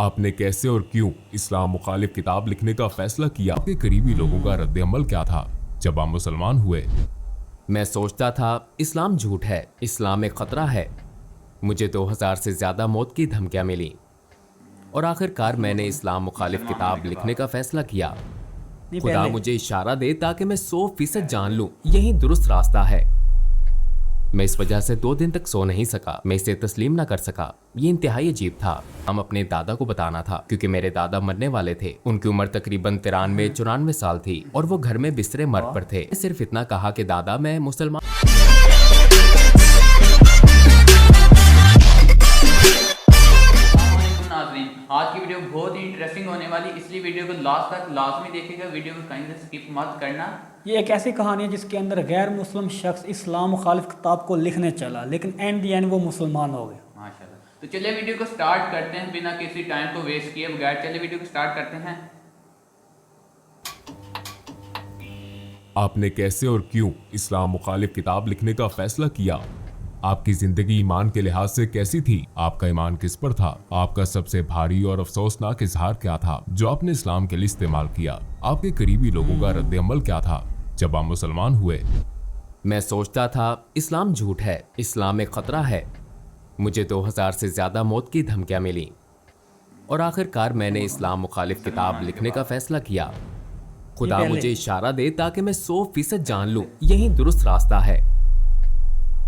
आपने कैसे और क्यों इस्लाम मुखालिफ किताब लिखने का फैसला किया? आपके करीबी लोगों का रद्द-ए-अमल क्या था जब आप मुसलमान हुए? मैं सोचता था इस्लाम झूठ है, इस्लाम एक खतरा है। मुझे 2000 से ज्यादा मौत की धमकियां मिली और आखिरकार मैंने इस्लाम मुखालिफ किताब लिखने का फैसला किया। खुदा मुझे इशारा दे ताकि मैं 100% जान लूं यही दुरुस्त रास्ता है। मैं इस वजह से 2 दिन तक सो नहीं सका। मैं इसे तस्लीम ना कर सका। ये इंतहाई अजीब था। हम अपने दादा को बताना था क्योंकि मेरे दादा मरने वाले थे। उनकी उम्र तकरीबन 93-94 साल थी और वो घर में बिस्तरे मर्द पर थे। सिर्फ इतना कहा कि दादा मैं मुसलमान। आज की वीडियो बहुत ही इंटरेस्टिंग होने वाली, इसलिए वीडियो को लास्ट तक लाजमी देखिएगा। वीडियो को कहीं से स्किप मत करना। ये एक ऐसी कहानी है जिसके अंदर गैर मुस्लिम शख्स इस्लाम मुखालिफ किताब को लिखने चला, लेकिन एंड दी एंड वो मुसलमान हो गया। माशाल्लाह। तो चलिए वीडियो को स्टार्ट करते हैं बिना किसी टाइम को वेस्ट किए बगैर। चलिए वीडियो को स्टार्ट करते हैं। आपने कैसे और क्यों इस्लाम मुखालिफ किताब लिखने का फैसला किया? आपकी जिंदगी ईमान के लिहाज से कैसी थी? आपका ईमान किस पर था? आपका सबसे भारी और अफसोसनाक इजहार क्या था जो आपने इस्लाम के लिए इस्तेमाल किया? आपके करीबी लोगों का रद्द-ए-अमल क्या था जब आप मुसलमान हुए? मैं सोचता था इस्लाम झूठ है, इस्लाम एक खतरा है। मुझे 2000 से ज्यादा मौत की धमकियां मिली और आखिरकार मैंने इस्लाम मुखालिफ किताब लिखने का फैसला किया। खुदा मुझे इशारा दे ताकि मैं 100% जान लूं यही दुरुस्त रास्ता है।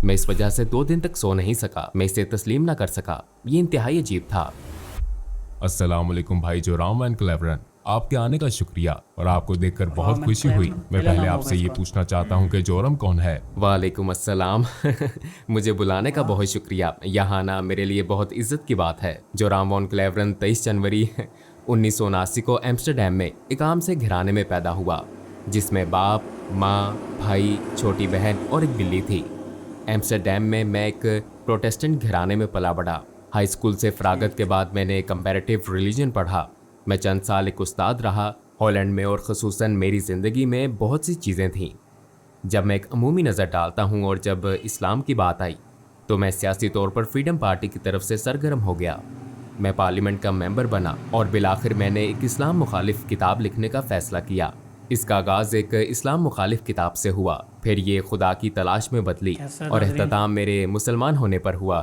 मैं इस वजह से 2 दिन तक सो नहीं सका। मैं इसे तस्लीम ना कर सका। ये इंतहाई अजीब था। अस्सलाम वालेकुम भाई जोराम एंड क्लेवरन, आपके आने का शुक्रिया और आपको देखकर बहुत खुशी हुई। मैं पहले आपसे ये पूछना चाहता हूँ कि जोरम कौन है? वालेकुम अस्सलाम। मुझे बुलाने का बहुत शुक्रिया। यहाँ आना मेरे लिए बहुत इज्जत की बात है। जोराम वॉन क्लेवरन 23 जनवरी 1979 को एम्स्टरडैम में एक आम से घराने में पैदा हुआ जिसमें बाप, माँ, भाई, छोटी बहन और एक बिल्ली थी। एम्स्टरडैम में मैं एक प्रोटेस्टेंट घराने में पला बढ़ा। हाई स्कूल से फरागत के बाद मैंने कंपैरेटिव रिलीजन पढ़ा। मैं चंद साल एक उस्ताद रहा हॉलैंड में और ख़ुसूसन मेरी ज़िंदगी में बहुत सी चीज़ें थीं। जब मैं एक अमूमी नज़र डालता हूँ और जब इस्लाम की बात आई तो मैं सियासी तौर पर फ्रीडम पार्टी की तरफ से सरगर्म हो गया। मैं पार्लियामेंट का मेंबर बना और बिलाखिर मैंने एक इस्लाम मुखालिफ किताब लिखने का फ़ैसला किया। इसका आगाज़ एक इस्लाम मुखालिफ किताब से हुआ, फिर ये खुदा की तलाश में बदली और इख्तिताम मेरे मुसलमान होने पर हुआ।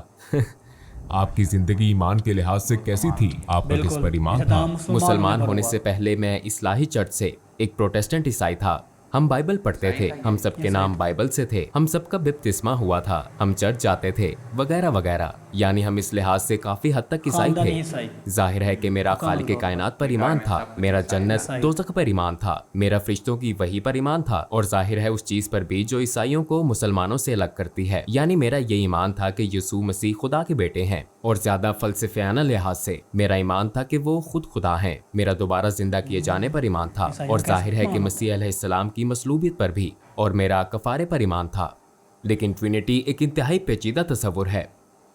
आपकी जिंदगी ईमान के लिहाज से कैसी थी? आपका किस पर ईमान था? मुसलमान होने से पहले मैं इस्लाही चर्च से एक प्रोटेस्टेंट ईसाई था। हम बाइबल पढ़ते थे, हम सबके नाम बाइबल से थे, हम सबका बपतिस्मा हुआ था, हम चर्च जाते थे वगैरह वगैरह। यानी हम इस लिहाज से काफी हद तक ईसाई थे। जाहिर है कि मेरा खालिक कायनात पर ईमान था, मेरा जन्नत दोज़ख पर ईमान था, मेरा फरिश्तों की वही पर ईमान था और जाहिर है उस चीज पर भी जो ईसाइयों को मुसलमानों से अलग करती है। यानी मेरा ये ईमान था कि यीशु मसीह खुदा के बेटे हैं और ज्यादा फलसफियाना लिहाज से मेरा ईमान था कि वो खुद खुदा हैं। मेरा दोबारा जिंदा किए जाने पर ईमान था और जाहिर है कि मसीह अलैहिस्सलाम की मसलूबियत पर भी, और मेरा कफारे पर ईमान था। लेकिन ट्रिनिटी एक इंतहाई पेचीदा तस्वुर है,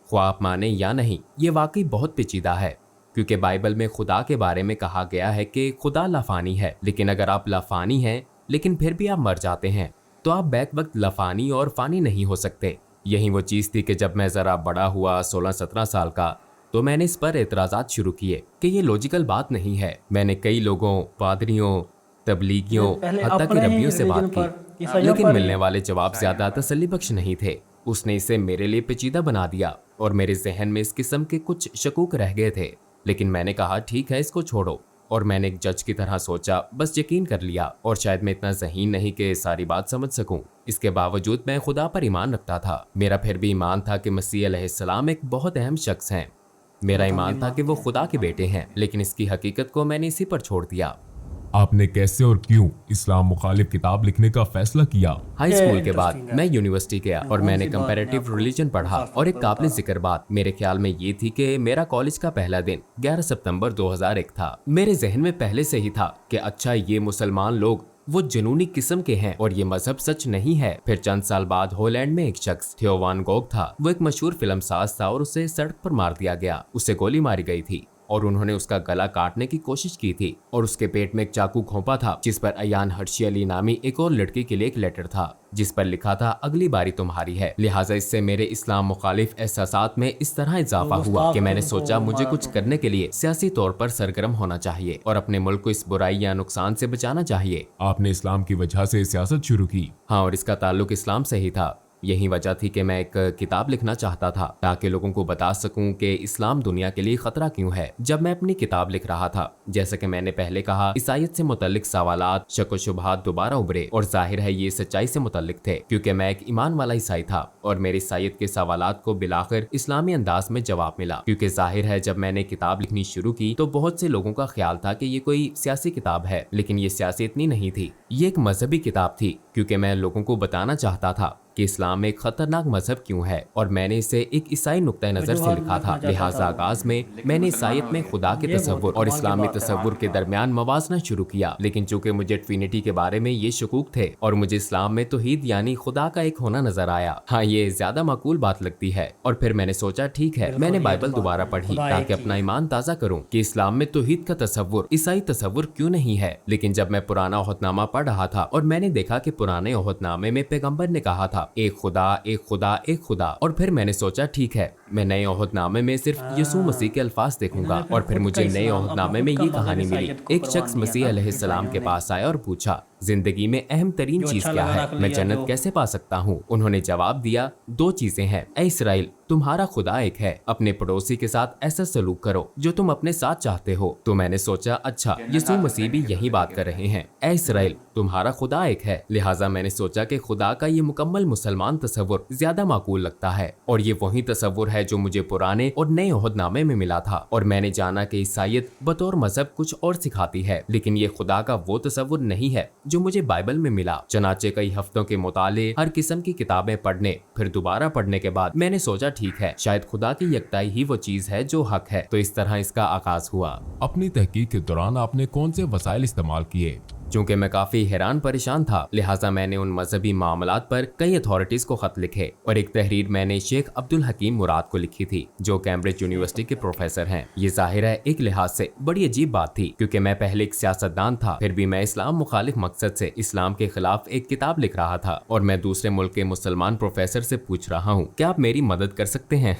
ख्वाह आप माने या नहीं, ये वाकई बहुत पेचीदा है क्योंकि बाइबल में खुदा के बारे में कहा गया है कि खुदा लाफानी है। लेकिन अगर आप लाफानी हैं लेकिन फिर भी आप मर जाते हैं तो आप बैक वक्त लाफानी और फानी नहीं हो सकते। यही वो चीज़ थी कि जब मैं ज़रा बड़ा हुआ 16-17 साल का तो मैंने इस पर एतराज़ात शुरू किए कि ये लॉजिकल बात नहीं है। मैंने कई लोगों, पादरियों, तबलीगियों, हत्ता के रब्बियों से बात की, लेकिन मिलने वाले जवाब ज़्यादा तसल्ली बख्श नहीं थे। उसने इसे मेरे लिए पेचीदा बना दिया और मेरे जहन में इस किस्म के कुछ शकूक रह गए थे। लेकिन मैंने कहा ठीक है, इसको छोड़ो, और मैंने एक जज की तरह सोचा, बस यकीन कर लिया। और शायद मैं इतना ज़हीन नहीं कि सारी बात समझ सकूं। इसके बावजूद मैं खुदा पर ईमान रखता था। मेरा फिर भी ईमान था कि मसीह अलैहिस्सलाम एक बहुत अहम शख्स हैं। मेरा ईमान था कि वो खुदा के बेटे हैं, लेकिन इसकी हकीकत को मैंने इसी पर छोड़ दिया। आपने कैसे और क्यों इस्लाम मुखालिफ किताब लिखने का फैसला किया? हाई स्कूल के बाद मैं यूनिवर्सिटी गया और मैंने कंपैरेटिव रिलीजन पढ़ा और एक काबिल जिक्र बात मेरे ख्याल में ये थी कि मेरा कॉलेज का पहला दिन 11 सितंबर 2001 था। मेरे जहन में पहले से ही था कि अच्छा ये मुसलमान लोग वो जुनूनी किस्म के हैं और ये मजहब सच नहीं है। फिर चंद साल बाद हॉलैंड में एक शख्स थियो वान गोग था। वो एक मशहूर फिल्मसाज था और उसे सड़क पर मार दिया गया, उसे गोली मारी गई थी। और उन्होंने उसका गला काटने की कोशिश की थी और उसके पेट में एक चाकू घोंपा था जिस पर अयान हर्षी अली नामी एक और लड़की के लिए एक लेटर था जिस पर लिखा था अगली बारी तुम्हारी है। लिहाजा इससे मेरे इस्लाम मुखालिफ एहसासात में इस तरह इजाफा हुआ कि मैंने सोचा मुझे कुछ करने के लिए सियासी तौर पर सरगर्म होना चाहिए और अपने मुल्क को इस बुराई या नुकसान से बचाना चाहिए। आपने इस्लाम की वजह से सियासत शुरू की? हाँ, और इसका ताल्लुक इस्लाम से ही था। यही वजह थी कि मैं एक किताब लिखना चाहता था ताकि लोगों को बता सकूं कि इस्लाम दुनिया के लिए खतरा क्यों है। जब मैं अपनी किताब लिख रहा था, जैसा कि मैंने पहले कहा, ईसाईयत से मुतल्लिक सवालात, शक व शुबहात दोबारा उभरे और जाहिर है ये सच्चाई से मुतल्लिक थे क्योंकि मैं एक ईमान वाला ईसाई था और मेरे ईसाईयत के सवालात को बिलाखिर इस्लामी अंदाज में जवाब मिला। क्योंकि जाहिर है जब मैंने किताब लिखनी शुरू की तो बहुत से लोगों का ख्याल था कि ये कोई सियासी किताब है, लेकिन ये सियासी इतनी नहीं थी। ये एक मजहबी किताब थी क्योंकि मैं लोगों को बताना चाहता था कि इस्लाम एक खतरनाक मजहब क्यों है और मैंने इसे एक ईसाई नुक्ता नजर से लिखा था। लिहाजा आगाज में मैंने ईसाईयत में खुदा के तसव्वुर और इस्लामी तसव्वुर के दरमियान मवाजना शुरू किया, लेकिन चूंकि मुझे ट्रिनिटी के बारे में ये शकूक थे और मुझे इस्लाम में तौहीद यानी खुदा का एक होना नजर आया, हाँ ये ज्यादा माकूल बात लगती है। और फिर मैंने सोचा ठीक है, मैंने बाइबल दोबारा पढ़ी ताकि अपना ईमान ताज़ा करूँ कि इस्लाम में तौहीद का तसव्वुर ईसाई तसव्वुर क्यों नहीं है। लेकिन जब मैं पुराना ओहदनामा पढ़ रहा था और मैंने देखा कि पुराने ओहदनामे में पैगम्बर ने कहा था एक खुदा एक खुदा एक खुदा, और फिर मैंने सोचा ठीक है मैं नए ओहदनामे में सिर्फ यीशु मसीह के अल्फाज देखूंगा। और फिर मुझे नए ओहदनामे में ये कहानी मिली। एक शख्स मसीह अलैहिस्सलाम के पास आया और पूछा जिंदगी में अहम तरीन चीज क्या है, मैं जन्नत कैसे पा सकता हूँ। उन्होंने जवाब दिया 2 चीजें हैं, ऐ इसराइल तुम्हारा खुदा एक है, अपने पड़ोसी के साथ ऐसा सलूक करो जो तुम अपने साथ चाहते हो। तो मैंने सोचा अच्छा यीशु मसीह भी यही बात कर रहे हैं, ऐ इसराइल तुम्हारा खुदा एक है। लिहाजा मैंने सोचा कि खुदा का ये मुकम्मल मुसलमान तसव्वुर ज्यादा माकूल लगता है और ये वही तसव्वुर है जो मुझे पुराने और नए ओहदनामे में मिला था। और मैंने जाना कि ईसाईयत बतौर मजहब कुछ और सिखाती है, लेकिन ये खुदा का वो तसव्वुर नहीं है जो मुझे बाइबल में मिला। चनाचे कई हफ्तों के मुताले, हर किस्म की किताबें पढ़ने, फिर दोबारा पढ़ने के बाद मैंने सोचा ठीक है शायद खुदा की यकताई ही वो चीज है जो हक है। तो इस तरह इसका आगाज हुआ। अपनी तहकीक के दौरान आपने कौन से वसाइल इस्तेमाल किए? चूंकि मैं काफी हैरान परेशान था, लिहाजा मैंने उन मजहबी मामलात पर कई अथॉरिटीज को खत लिखे और एक तहरीर मैंने शेख अब्दुल हकीम मुराद को लिखी थी जो कैम्ब्रिज यूनिवर्सिटी के प्रोफेसर हैं। ये जाहिर है एक लिहाज से बड़ी अजीब बात थी क्योंकि मैं पहले एक सियासतदान था, फिर भी मैं इस्लाम मुखालिफ मकसद से इस्लाम के खिलाफ एक किताब लिख रहा था और मैं दूसरे मुल्क के मुसलमान प्रोफेसर से पूछ रहा हूँ क्या आप मेरी मदद कर सकते हैं।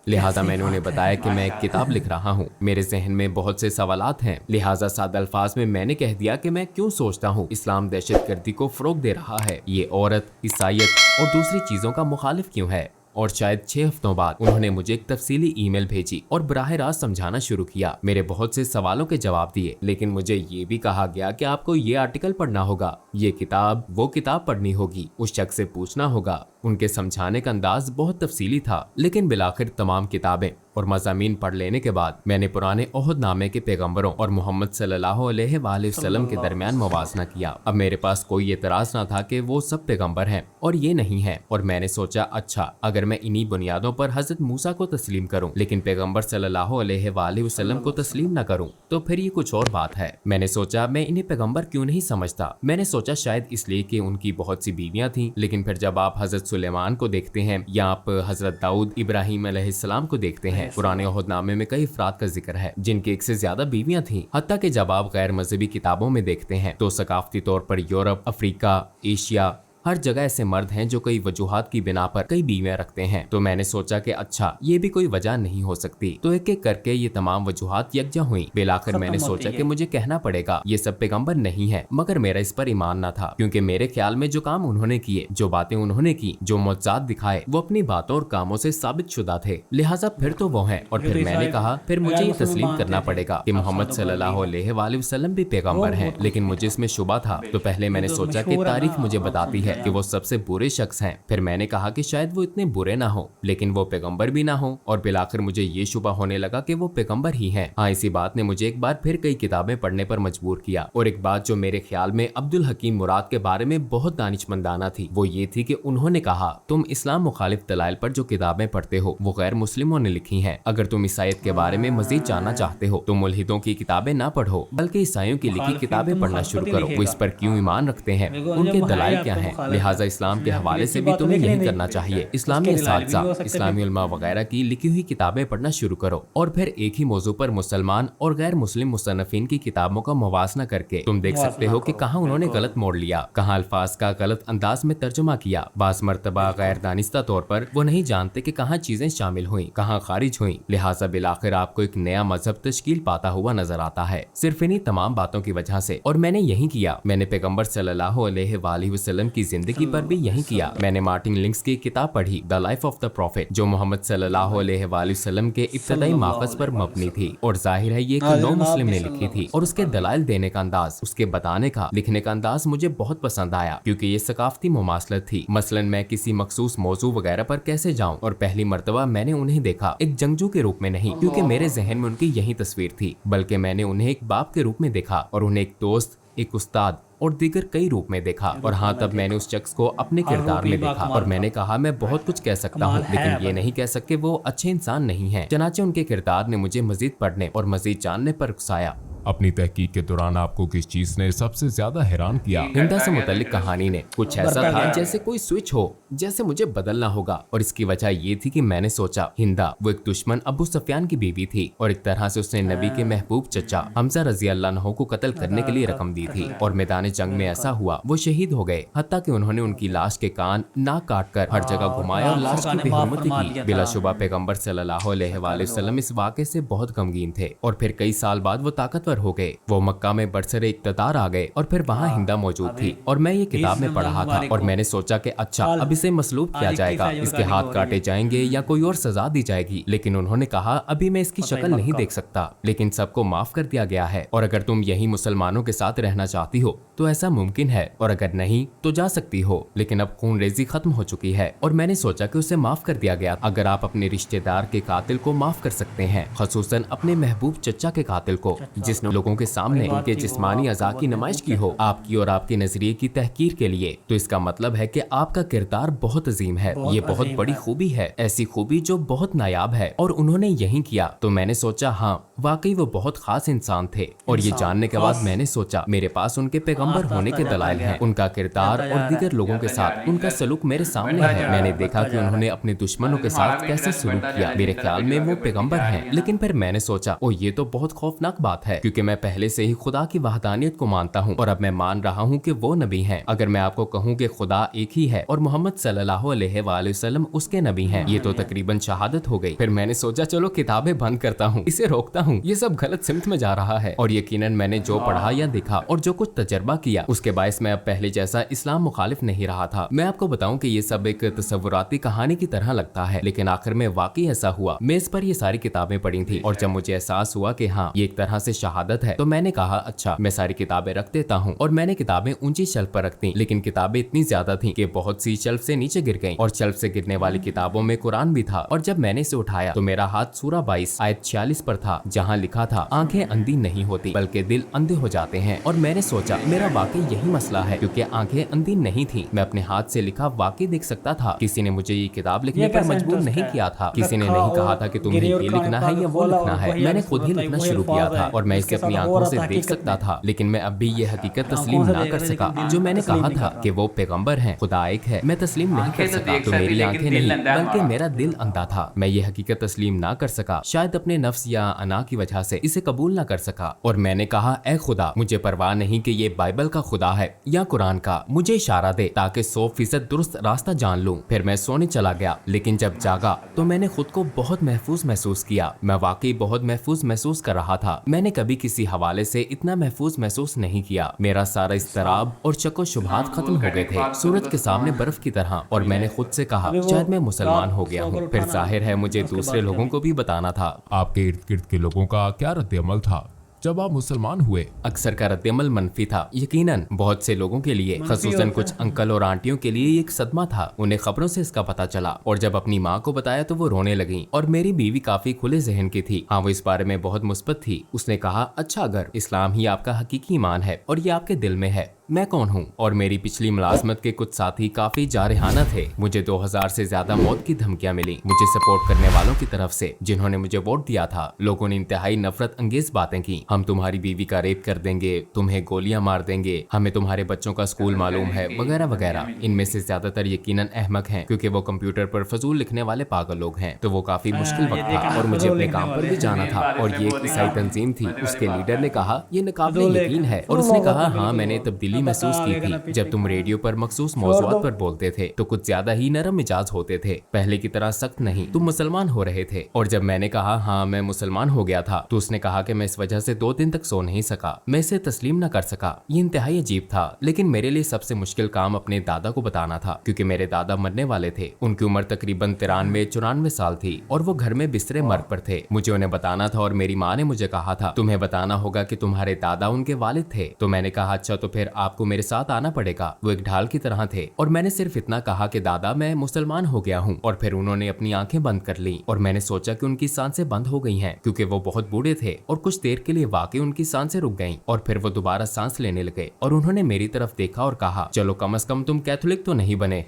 लिहाजा मैंने उन्हें बताया कि मैं एक किताब लिख रहा हूँ, मेरे जहन में बहुत से सवालात हैं। लिहाजा सादा अल्फाज में मैंने कह दिया कि मैं क्यों सोचता हूँ इस्लाम दहशतगर्दी को फरोग दे रहा है, ये औरत, ईसाईयत और दूसरी चीजों का मुखालिफ क्यों है। और शायद 6 हफ्तों बाद उन्होंने मुझे एक तफसीली ईमेल भेजी और बराह रास्त समझाना शुरू किया। मेरे बहुत से सवालों के जवाब दिए, लेकिन मुझे ये भी कहा गया कि आपको ये आर्टिकल पढ़ना होगा, ये किताब वो किताब पढ़नी होगी, उस शख्स से पूछना होगा। उनके समझाने का अंदाज बहुत तफसीली था, लेकिन बिलाखिर तमाम किताबें और मज़ामीन पढ़ लेने के बाद मैंने पुराने ओहदनामे के पैगंबरों और मोहम्मद सल्लल्लाहु अलैहि वसल्लम के दरमियान मुवाजना किया। अब मेरे पास कोई एतराज ना था कि वो सब पैगंबर हैं और ये नहीं है, और मैंने सोचा अच्छा अगर मैं इन्हीं बुनियादों पर हजरत मूसा को तस्लीम करूं लेकिन पैगंबर सल्लल्लाहु अलैहि वसल्लम को तस्लीम न करूं तो फिर ये कुछ और बात है। मैंने सोचा मैं इन्हें पैगंबर क्यों नहीं समझता। मैंने सोचा शायद इसलिए कि उनकी बहुत सी बीवियां थीं, लेकिन फिर जब आप हजरत सुलेमान को देखते हैं या आप हजरत दाऊद इब्राहिम अलैहिस्सलाम को देखते हैं, पुराने ओहदनामे में कई अफराद का जिक्र है जिनकी 1 से ज्यादा बीवियां थीं। हत्ता कि जब आप गैर मजहबी किताबों में देखते हैं तो सकाफती तौर पर यूरोप, अफ्रीका, एशिया, हर जगह ऐसे मर्द हैं जो कई वजूहात की बिना पर कई बीवियां रखते हैं। तो मैंने सोचा कि अच्छा ये भी कोई वजह नहीं हो सकती। तो एक एक करके ये तमाम वजूहात यकजा हुई। बिलाखिर मैंने सोचा कि मुझे कहना पड़ेगा ये सब पैगंबर नहीं है, मगर मेरा इस पर ईमान न था क्योंकि मेरे ख्याल में जो काम उन्होंने किए, जो बातें उन्होंने की, जो मौजज़ात दिखाए, वो अपनी बातों और कामों से साबित शुदा थे। लिहाजा फिर तो वो है। और फिर मैंने कहा फिर मुझे ये तस्लीम करना पड़ेगा कि मोहम्मद सल्लल्लाहु अलैहि वसल्लम भी पैगंबर हैं। लेकिन मुझे इसमें शुबा था। तो पहले मैंने सोचा कि तारीख मुझे बताती है कि वो सबसे बुरे शख्स हैं। फिर मैंने कहा कि शायद वो इतने बुरे ना हो लेकिन वो पैगंबर भी ना हो, और बिलाखिर मुझे ये शुबा होने लगा कि वो पैगंबर ही हैं। हाँ, इसी बात ने मुझे एक बार फिर कई किताबें पढ़ने पर मजबूर किया। और एक बात जो मेरे ख्याल में अब्दुल हकीम मुराद के बारे में बहुत दानिशमंदाना थी वो ये थी कि उन्होंने कहा तुम इस्लाम मुखालिफ दलाइल पर जो किताबें पढ़ते हो वो गैर मुस्लिमों ने लिखी हैं। अगर तुम ईसाईयत के बारे में मजीद जानना चाहते हो तो मुल्हिदों की किताबें ना पढ़ो बल्कि ईसाइयों की लिखी किताबें पढ़ना शुरू करो। वो इस पर क्यों ईमान रखते हैं, उनके दलाइल क्या हैं, लिहाजा इस्लाम के हवाले से भी तुम्हें यही करना चाहिए। इस्लामी असातिज़ा, इस्लामी उलमा वगैरह की लिखी हुई किताबें पढ़ना शुरू करो और फिर एक ही मौजू पर मुसलमान और गैर मुस्लिम मुसन्निफीन की किताबों का मुवाजना करके तुम देख सकते हो कि कहाँ उन्होंने गलत मोड़ लिया, कहाँ अल्फाज का गलत अंदाज में तर्जुमा किया। बास मर्तबा गैर दानिस्ता तौर पर वो नहीं जानते कि कहाँ चीजें शामिल हुई, कहाँ खारिज हुई। लिहाजा बिलाखिर आपको एक नया मजहब तश्कील पाता हुआ नजर आता है सिर्फ इन्हीं तमाम बातों की वजह से। और मैंने यही किया। मैंने पैगंबर सल्लल्लाहु अलैहि वसल्लम की जिंदगी पर भी यही किया। मैंने मार्टिन लिंक्स की किताब पढ़ी, the life of the profit, जो मोहम्मद सल्लल्लाहु अलैहि वसल्लम के इब्तदाई माक़ज़ पर मबनी थी। और जाहिर है ये एक नौ मुस्लिम ने लिखी थी। और उसके दलाइल देने का अंदाज, उसके बताने का, लिखने का अंदाज मुझे बहुत पसंद आया, क्योंकि ये सकाफती मुमासलत थी। मसलन मैं किसी मखसूस मौजू वगैरह पर कैसे जाऊं, और पहली मर्तबा मैंने उन्हें देखा एक जंगजू के रूप में नहीं, क्योंकि मेरे जहन में उनकी यही तस्वीर थी, बल्कि मैंने उन्हें एक बाप के रूप में देखा और उन्हें एक दोस्त, एक उस्ताद और दीगर कई रूप में देखा। और हाँ, तब मैंने उस शख्स को अपने किरदार में देखा और मैंने कहा मैं बहुत कुछ कह सकता हूँ, लेकिन ये नहीं कह सकते वो अच्छे इंसान नहीं हैं। चनाचे उनके किरदार ने मुझे मजीद पढ़ने और मजीद जानने पर उकसाया। अपनी तहकीक के दौरान आपको किस चीज ने सबसे ज्यादा हैरान किया? हिंदा से मुतल्लिक कहानी ने कुछ ऐसा था जैसे कोई स्विच हो, जैसे मुझे बदलना होगा। और इसकी वजह ये थी कि मैंने सोचा हिंदा वो एक दुश्मन अबू सुफियान की बीवी थी और एक तरह से उसने नबी के महबूब चचा हमजा रजी अल्लाह अन्हु को कत्ल करने के लिए रकम दी थी। और मैदान जंग में ऐसा हुआ वो शहीद हो गए, हत्ता कि उन्होंने उनकी लाश के कान नाक काट कर हर जगह घुमाया और लाश की बेहुरमती की। बिलाशुबा पैगंबर सल्लल्लाहु अलैहि वसल्लम इस वाक़े से बहुत गमगीन थे। और फिर कई साल बाद वो ताकतवर हो गए, वो मक्का में बरसरे इक़्तिदार आ गए और फिर वहाँ हिंदा मौजूद थी। और मैं ये किताब में पढ़ रहा था और मैंने सोचा कि अच्छा अब इसे मसलूब किया जाएगा, इसके हाथ काटे जाएंगे या कोई और सजा दी जाएगी। लेकिन उन्होंने कहा अभी मैं इसकी शक्ल नहीं देख सकता, लेकिन सबको माफ कर दिया गया है और अगर तुम यही मुसलमानों के साथ रहना चाहती हो तो ऐसा मुमकिन है, और अगर नहीं तो जा सकती हो। लेकिन अब खून रेजी खत्म हो चुकी है और मैंने सोचा कि उसे माफ कर दिया गया। अगर आप अपने रिश्तेदार के कातिल को माफ कर सकते हैं, खसूसन अपने महबूब चचा के कातिल को, जिसने लोगों के सामने उनके जिस्मानी अज़ा की नुमाइश की हो आपकी और आपके नजरिए की तहकीर के लिए, तो इसका मतलब है कि आपका किरदार बहुत अजीम है। ये बहुत बड़ी खूबी है, ऐसी खूबी जो बहुत नायाब है और उन्होंने यही किया। तो मैंने सोचा हाँ वाकई वो बहुत खास इंसान थे। और ये जानने के बाद मैंने सोचा मेरे पास उनके पैगंबर होने के दलाइल हैं, उनका किरदार और दीगर लोगों के साथ उनका सलूक मेरे सामने है। मैंने देखा कि उन्होंने अपने दुश्मनों के साथ कैसे सलूक किया। मेरे ख्याल में वो पैगंबर हैं। लेकिन फिर मैंने सोचा ओ ये तो बहुत खौफनाक बात है, क्योंकि मैं पहले से ही खुदा की वहदानियत को मानता हूँ और अब मैं मान रहा हूँ कि वो नबी हैं। अगर मैं आपको कहूँ कि खुदा एक ही है और मोहम्मद सल्लल्लाहु अलैहि वसल्लम उसके नबी हैं, ये तो तकरीबन शहादत हो गई। फिर मैंने सोचा चलो किताबें बंद करता हूँ, इसे रोकता हूँ, ये सब गलत सिमत में जा रहा है। और यकीनन मैंने जो पढ़ा या देखा और जो कुछ तजर्बा किया उसके बायस मैं अब पहले जैसा इस्लाम मुखालिफ नहीं रहा था। मैं आपको बताऊं कि ये सब एक तसव्वुराती कहानी की तरह लगता है, लेकिन आखिर में वाकई ऐसा हुआ। मेज पर ये सारी किताबें पढ़ी थी और जब मुझे एहसास हुआ कि हाँ ये एक तरह से शहादत है, तो मैंने कहा अच्छा मैं सारी किताबें रख देता हूँ। और मैंने किताबें ऊंची शेल्फ पर रख दी, लेकिन किताबें इतनी ज्यादा थी कि बहुत सी शेल्फ से नीचे गिर गईं। और शेल्फ से गिरने वाली किताबों में कुरान भी था। और जब मैंने इसे उठाया तो मेरा हाथ सूरा 22 आयत 46 पर था, जहाँ लिखा था आंखें अंधी नहीं होती बल्कि दिल अंधे हो जाते हैं। और मैंने सोचा मेरा वाकई यही मसला है, क्योंकि आंखें अंधी नहीं थी। मैं अपने हाथ से लिखा वाकई देख सकता था। किसी ने मुझे ये किताब लिखने पर मजबूर नहीं किया था, किसी ने नहीं कहा था कि तुम्हें ये लिखना है या वो लिखना है। मैंने खुद ही लिखना शुरू किया था और मैं इसे अपनी आंखों से देख सकता था। लेकिन मैं अब भी ये हकीकत तस्लीम ना कर सका जो मैंने कहा था कि वो पैगंबर हैं, खुदा एक है, मैं तस्लीम नहीं कर सका। तो मेरी आंखें नहीं बल्कि मेरा दिल अंधा था। मैं ये हकीकत तस्लीम ना कर सका, शायद अपने नफ्स या अना की वजह से इसे कबूल ना कर सका। और मैंने कहा ऐ खुदा, मुझे परवाह नहीं कि ये बाइबल का खुदा है या कुरान का, मुझे इशारा दे ताकि 100% दुरुस्त रास्ता जान लूं। फिर मैं सोने चला गया, लेकिन जब जागा तो मैंने खुद को बहुत महफूज महसूस किया। मैं वाकई बहुत महफूज महसूस कर रहा था। मैंने कभी किसी हवाले से इतना महफूज महसूस नहीं किया। मेरा सारा इस्तराब और शक व शुबहात खत्म हो गए थे, सूरज के सामने बर्फ की तरह। और मैंने खुद से कहा शायद मैं मुसलमान हो गया हूँ। फिर जाहिर है मुझे दूसरे लोगों को भी बताना था। आपके इर्द गिर्द के लोगों का क्या रद्द-ए-अमल था जब आप मुसलमान हुए? अक्सर का रद्द-ए-अमल मनफी था। यकीनन बहुत से लोगों के लिए, खसूसन कुछ अंकल और आंटियों के लिए ये एक सदमा था। उन्हें खबरों से इसका पता चला और जब अपनी माँ को बताया तो वो रोने लगी। और मेरी बीवी काफी खुले जहन की थी। हाँ वो इस बारे में बहुत मुस्बत थी। उसने कहा अच्छा अगर इस्लाम ही आपका हकीकी ईमान है और ये आपके दिल में है, मैं कौन हूँ? और मेरी पिछली मुलाजमत के कुछ साथी काफी जारहाना थे। मुझे 2000 से ज्यादा मौत की धमकियां मिली मुझे सपोर्ट करने वालों की तरफ से जिन्होंने मुझे वोट दिया था। लोगों ने इंतहाई नफरत अंगेज बातें की। हम हम तुम्हारी बीवी का रेप कर देंगे, तुम्हें गोलियां मार देंगे, हमें तुम्हारे बच्चों का स्कूल मालूम है, वगैरह वगैरह। इनमें से ज्यादातर यकीनन अहमक हैं, क्योंकि वो कंप्यूटर पर फजूल लिखने वाले पागल लोग हैं। तो वो काफी मुश्किल वक्त था और मुझे अपने काम पर भी जाना था। और ये एक ईसाई तंजीम थी। उसके लीडर ने कहा ये नकाबिल यकीन है, और उसने कहा हाँ मैंने तब्दीली महसूस की थी जब तुम रेडियो पर मखसूस मौज़ूआत पर बोलते थे तो कुछ ज्यादा ही नरम मिजाज होते थे, पहले की तरह सख्त नहीं। तुम मुसलमान हो रहे थे। और जब मैंने कहा हाँ मैं मुसलमान हो गया था तो उसने कहा कि मैं इस वजह से 2 दिन तक सो नहीं सका, मैं इसे तस्लीम न कर सका। ये इंतहाई अजीब था, लेकिन मेरे लिए सबसे मुश्किल काम अपने दादा को बताना था, क्योंकि मेरे दादा मरने वाले थे। उनकी उम्र तकरीबन 93-94 साल थी और वो घर में बिस्तरे मर्ग पर थे। मुझे उन्हें बताना था और मेरी माँ ने मुझे कहा था तुम्हें बताना होगा कि तुम्हारे दादा उनके वालिद थे। तो मैंने कहा अच्छा तो फिर आपको मेरे साथ आना पड़ेगा। वो एक ढाल की तरह थे और मैंने सिर्फ इतना कहा कि दादा मैं मुसलमान हो गया हूँ, और फिर उन्होंने अपनी आंखें बंद कर ली और मैंने सोचा कि उनकी सांसें बंद हो गई हैं, क्योंकि वो बहुत बूढ़े थे। और कुछ देर के लिए वाकई उनकी सांसें रुक गईं और फिर वो दोबारा सांस लेने लगे और उन्होंने मेरी तरफ देखा और कहा चलो कम से कम तुम कैथोलिक तो नहीं बने।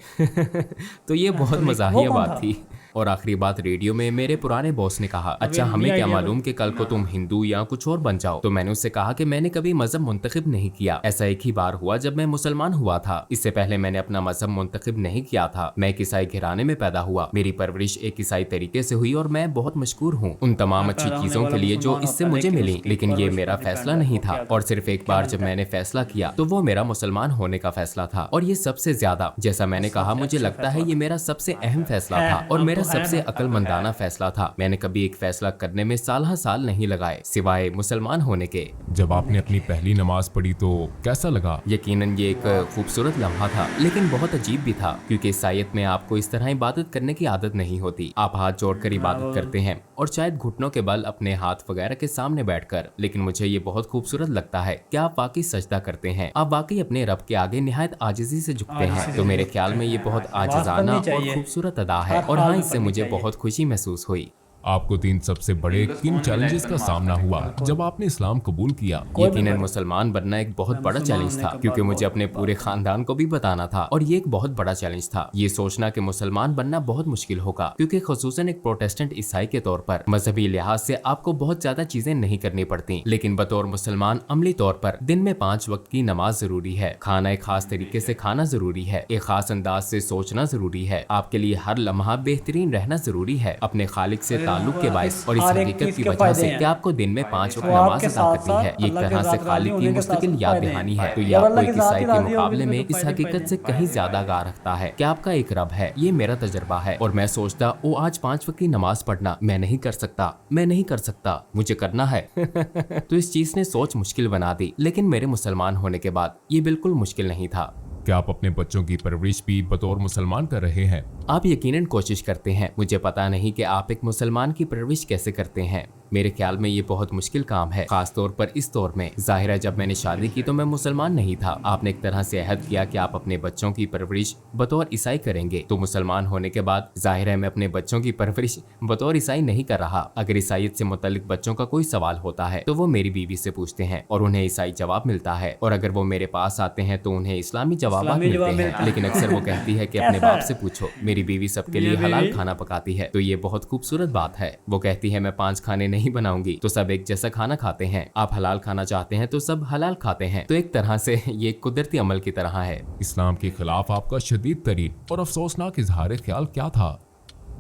तो ये बहुत मजाहिया बात थी। और आखिरी बात रेडियो में मेरे पुराने बॉस ने कहा अच्छा हमें क्या मालूम कि कल को तुम हिंदू या कुछ और बन जाओ। तो मैंने उससे कहा कि मैंने कभी मजहब मुंतखब नहीं किया, ऐसा एक ही बार हुआ जब मैं मुसलमान हुआ था। इससे पहले मैंने अपना मजहब मुंतखब नहीं किया था। मैं एक ईसाई घराने में पैदा हुआ, मेरी परवरिश एक ईसाई तरीके से हुई और मैं बहुत मशहूर हूँ उन तमाम अच्छी चीजों के लिए जो इससे मुझे मिली। लेकिन ये मेरा फैसला नहीं था, और सिर्फ एक बार जब मैंने फैसला किया तो वो मेरा मुसलमान होने का फैसला था। और ये सबसे ज्यादा, जैसा मैंने कहा, मुझे लगता है ये मेरा सबसे अहम फैसला था और मेरा सबसे अक्लमंदाना फैसला था। मैंने कभी एक फैसला करने में साल नहीं लगाए सिवाय मुसलमान होने के। जब आपने अपनी पहली नमाज पढ़ी तो कैसा लगा? यकीनन ये एक खूबसूरत लम्हा था, लेकिन बहुत अजीब भी था, क्योंकि ईसाईयत में आपको इस तरह इबादत करने की आदत नहीं होती। आप हाथ जोड़कर इबादत करते हैं और शायद घुटनों के बल अपने हाथ वगैरह के सामने बैठकर। लेकिन मुझे ये बहुत खूबसूरत लगता है कि आप वाकई सजदा करते हैं, आप वाकई अपने रब के आगे निहायत आजिज़ी से झुकते हैं। तो मेरे ख्याल में ये बहुत आजिज़ाना और खूबसूरत अदा है, और हाँ इससे मुझे बहुत खुशी महसूस हुई। आपको 3 सबसे बड़े किन चैलेंजेस का सामना हुआ जब आपने इस्लाम कबूल किया? यकीनन मुसलमान बनना एक बहुत बड़ा चैलेंज था, क्योंकि मुझे अपने पूरे खानदान को भी बताना था, और ये एक बहुत बड़ा चैलेंज था ये सोचना कि मुसलमान बनना बहुत मुश्किल होगा, क्योंकि खुसूसन एक प्रोटेस्टेंट ईसाई के तौर पर मजहबी लिहाज से आपको बहुत ज्यादा चीजें नहीं करनी पड़ती। लेकिन बतौर मुसलमान अमली तौर पर दिन में 5 वक्त की नमाज जरूरी है, खाना एक खास तरीके से खाना जरूरी है, एक खास अंदाज से सोचना जरूरी है, आपके लिए हर लम्हा बेहतरीन रहना जरूरी है, अपने खालिक से ताल्लुक के बायस और इस हकीकत की वजह से कि आपको दिन में 5 वक्त नमाज अदा करनी है। एक तरह से खालिक की मुस्तकिल याद दहानी है। तो ये आपको एक ईसाई के मुकाबले में इस हकीकत से कहीं ज्यादा आगाह रखता है कि आपका एक रब है। ये मेरा तजर्बा है, और मैं सोचता ओ आज 5 वक्त की नमाज पढ़ना मैं नहीं कर सकता, मैं नहीं कर सकता, मुझे करना है। तो इस चीज ने सोच मुश्किल बना दी। लेकिन मेरे मुसलमान होने के बाद ये बिल्कुल मुश्किल नहीं था। क्या आप अपने बच्चों की परवरिश भी बतौर मुसलमान कर रहे हैं? आप यकीनन कोशिश करते हैं। मुझे पता नहीं कि आप एक मुसलमान की परवरिश कैसे करते हैं। मेरे ख्याल में ये बहुत मुश्किल काम है, खास तौर पर इस दौर में। जाहिर है जब मैंने शादी की तो मैं मुसलमान नहीं था। आपने एक तरह से अहद किया कि आप अपने बच्चों की परवरिश बतौर ईसाई करेंगे। तो मुसलमान होने के बाद जाहिर है मैं अपने बच्चों की परवरिश बतौर ईसाई नहीं कर रहा। अगर ईसाईयत से मुतल्लिक बच्चों का कोई सवाल होता है तो वो मेरी बीवी से पूछते हैं और उन्हें ईसाई जवाब मिलता है, और अगर वो मेरे पास आते हैं तो उन्हें इस्लामी जवाब मिलते हैं। लेकिन अक्सर वो कहती है कि अपने बाप से पूछो। मेरी बीवी सबके लिए हलाल खाना पकाती है, तो ये बहुत खूबसूरत बात है। वो कहती है मैं 5 खाने नहीं बनाऊंगी तो सब एक जैसा खाना खाते हैं। आप हलाल खाना चाहते हैं तो सब हलाल खाते हैं। तो एक तरह से ये कुदरती अमल की तरह है। इस्लाम के खिलाफ आपका शदीद तरीन और अफसोसनाक इजहार ख्याल क्या था?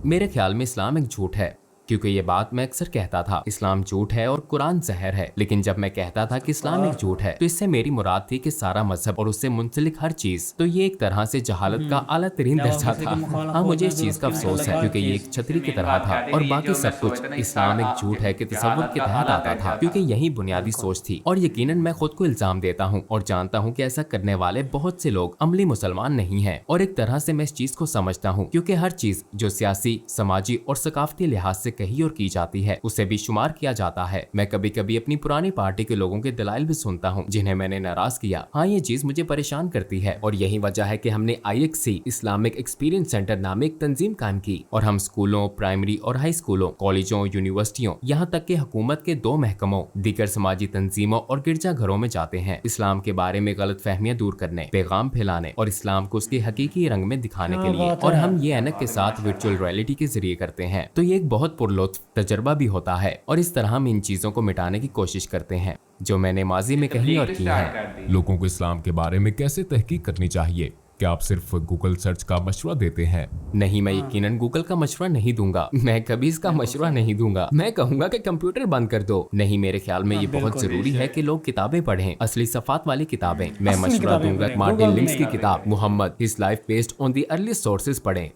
मेरे ख्याल में इस्लाम एक झूठ है, क्योंकि ये बात मैं अक्सर कहता था इस्लाम झूठ है और कुरान जहर है। लेकिन जब मैं कहता था कि इस्लाम एक झूठ है तो इससे मेरी मुराद थी कि सारा मजहब और उससे मुंसलिक हर चीज। तो ये एक तरह से जहालत का आला तरीन दर्जा था। हाँ मुझे इस चीज का अफसोस है, क्योंकि ये एक छतरी की तरह था और बाकी सब कुछ इस्लाम एक झूठ है कि तसव्वुर के तहत आता था, क्योंकि यही बुनियादी सोच थी। और यकीनन मैं खुद को इल्जाम देता हूँ और जानता हूँ कि ऐसा करने वाले बहुत से लोग अमली मुसलमान नहीं है। और एक तरह से मैं इस चीज को समझता हूँ, क्योंकि हर चीज जो सियासी, समाजी और सकाफती लिहाज से कही और की जाती है उसे भी शुमार किया जाता है। मैं कभी कभी अपनी पुरानी पार्टी के लोगों के दलाइल भी सुनता हूँ जिन्हें मैंने नाराज किया। हाँ ये चीज मुझे परेशान करती है, और यही वजह है कि हमने IXC इस्लामिक एक्सपीरियंस सेंटर नामे एक तंजीम कायम की, और हम स्कूलों, प्राइमरी और हाई स्कूलों, कॉलेजों, यूनिवर्सिटियों, यहाँ तक कि हुकूमत के 2 महकमों, दीगर समाजी तंजीमों और गिरजा घरों में जाते हैं इस्लाम के बारे में गलत फहमियां दूर करने, पैगाम फैलाने और इस्लाम को उसके हकीकी रंग में दिखाने के लिए। और हम ये ऐनक के साथ वर्चुअल रियलिटी के जरिए करते हैं। तो ये एक बहुत पुरलुत्फ तजर्बा भी होता है और इस तरह हम इन चीज़ों को मिटाने की कोशिश करते हैं जो मैंने माजी में कही और की हैं। लोगों को इस्लाम के बारे में कैसे तहकीक करनी चाहिए? क्या आप सिर्फ गूगल सर्च का मशवरा देते हैं? नहीं, मैं यकीनन गूगल का मशवरा नहीं दूंगा। मैं कभी इसका मशवरा नहीं दूंगा। मैं कहूंगा कि कंप्यूटर बंद कर दो। नहीं, मेरे ख्याल में ये बहुत जरूरी है कि लोग किताबें पढ़ें, असली सफात वाली किताबें। मैं मशवरा दूंगा मार्टिन लिंक्स की किताब Muhammad his life based on the early sources पढ़ें।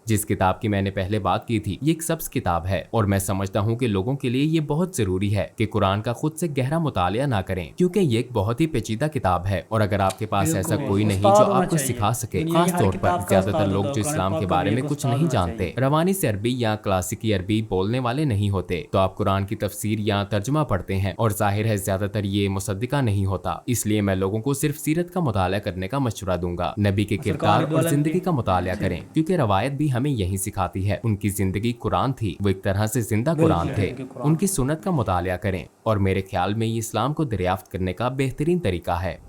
जिस किताब की मैंने पहले बात की थी ये एक सब्ज किताब है और मैं समझता हूँ कि लोगों के लिए ये बहुत जरूरी है कि कुरान का खुद से गहरा मुतालिया ना करें क्योंकि ये एक बहुत ही पेचीदा किताब है और अगर आपके पास ऐसा कोई नहीं जो आपको सिखा सके, खास तौर पर ज्यादातर लोग जो इस्लाम के बारे में कुछ नहीं जानते, रवानी से अरबी या क्लासिकी अरबी बोलने वाले नहीं होते, तो आप कुरान की तफसीर या तर्जुमा पढ़ते हैं और जाहिर है ज्यादातर ये मुसद्दिका नहीं होता। इसलिए मैं लोगों को सिर्फ सीरत का मुतालिया करने का मशवरा दूंगा। नबी के किरदार और जिंदगी का मुतालिया करें क्योंकि रवायत भी हमें यही सिखाती है। उनकी जिंदगी कुरान थी, वो एक तरह से जिंदा कुरान थे। उनकी सुन्नत का मुतालिया करें और मेरे ख्याल में ये इस्लाम को दरियाफ्त करने का बेहतरीन तरीका है।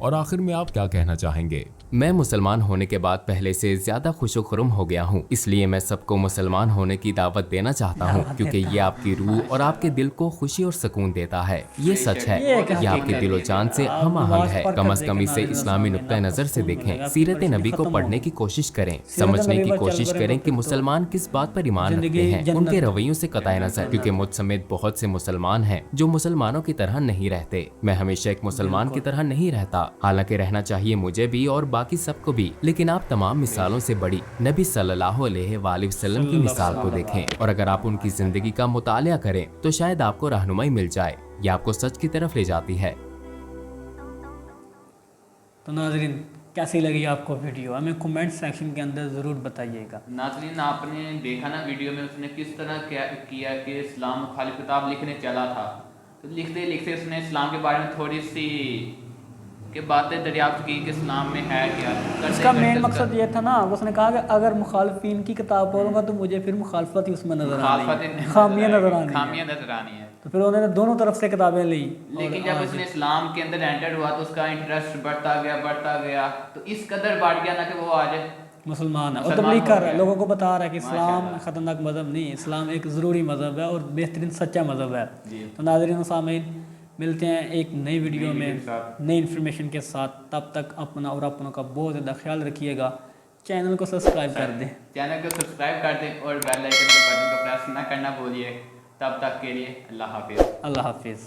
और आखिर में आप क्या कहना चाहेंगे? मैं मुसलमान होने के बाद पहले से ज्यादा खुशो-खुर्म हो गया हूँ, इसलिए मैं सबको मुसलमान होने की दावत देना चाहता हूँ क्योंकि ये आपकी रूह और आपके दिल को खुशी और सुकून देता है। ये सच है, ये आपके दिलो जान से हम आहंग है। कम अज कम इसे इस्लामी नुक्ता नजर से देखें, सीरत नबी को पढ़ने की कोशिश करें, समझने की कोशिश करें कि मुसलमान किस बात पर ईमान रखते हैं, उनके रवैयों से कतई नजर, क्योंकि मुझ समेत बहुत से मुसलमान हैं जो मुसलमानों की तरह नहीं रहते। मैं हमेशा एक मुसलमान की तरह नहीं रहता, हालांकि रहना चाहिए मुझे भी और बाकी सबको भी, लेकिन आप तमाम मिसालों से बड़ी नबी सल्लल्लाहु अलैहि वसल्लम की मिसाल को देखें और अगर आप उनकी जिंदगी का मुतालिया करें तो शायद आपको रहनुमाई मिल जाए, ये आपको सच की तरफ ले जाती है। तो नाज़रीन कैसी लगी आपको वीडियो, हमें कमेंट सेक्शन के अंदर ज़रूर बताइएगा। नाज़रीन आपने देखा ना वीडियो में उसने किस तरह किया कि इस्लाम मुखालिफ किताब लिखने चला था, तो लिखते लिखते उसने इस्लाम के बारे में थोड़ी सी कि बातें दरियाफ्त की कि इस्लाम में है क्या। इसका मेन मकसद ये था ना, उसने कहा कि अगर मुखालफिन की किताब पढ़ूंगा तो मुझे फिर मुखालफत ही उसमें नजर आनी, खामियां नजर आनी है। तो फिर उन्होंने दोनों तरफ से किताबें ली, लेकिन जब उसने इस्लाम के अंदर एंटर हुआ तो उसका इंटरेस्ट बढ़ता गया, तो इस कदर बढ़ गया ना कि वो आज मुसलमान है और तबलीग कर रहा है, लोगों को बता रहा है कि इस्लाम खतरनाक मज़हब नहीं, इस्लाम एक ज़रूरी मज़हब है और बेहतरीन सच्चा मज़हब है। तो नाज़रीन सामीन मिलते हैं एक नई वीडियो में नई इन्फॉर्मेशन के साथ, तब तक अपना और अपनों का बहुत ज़्यादा ख्याल रखिएगा। चैनल को सब्सक्राइब कर दें, और बेल आइकन के बटन को प्रेस ना करना भूलिए। तब तक के लिए अल्लाह हाफिज़। अल्लाह हाफिज़।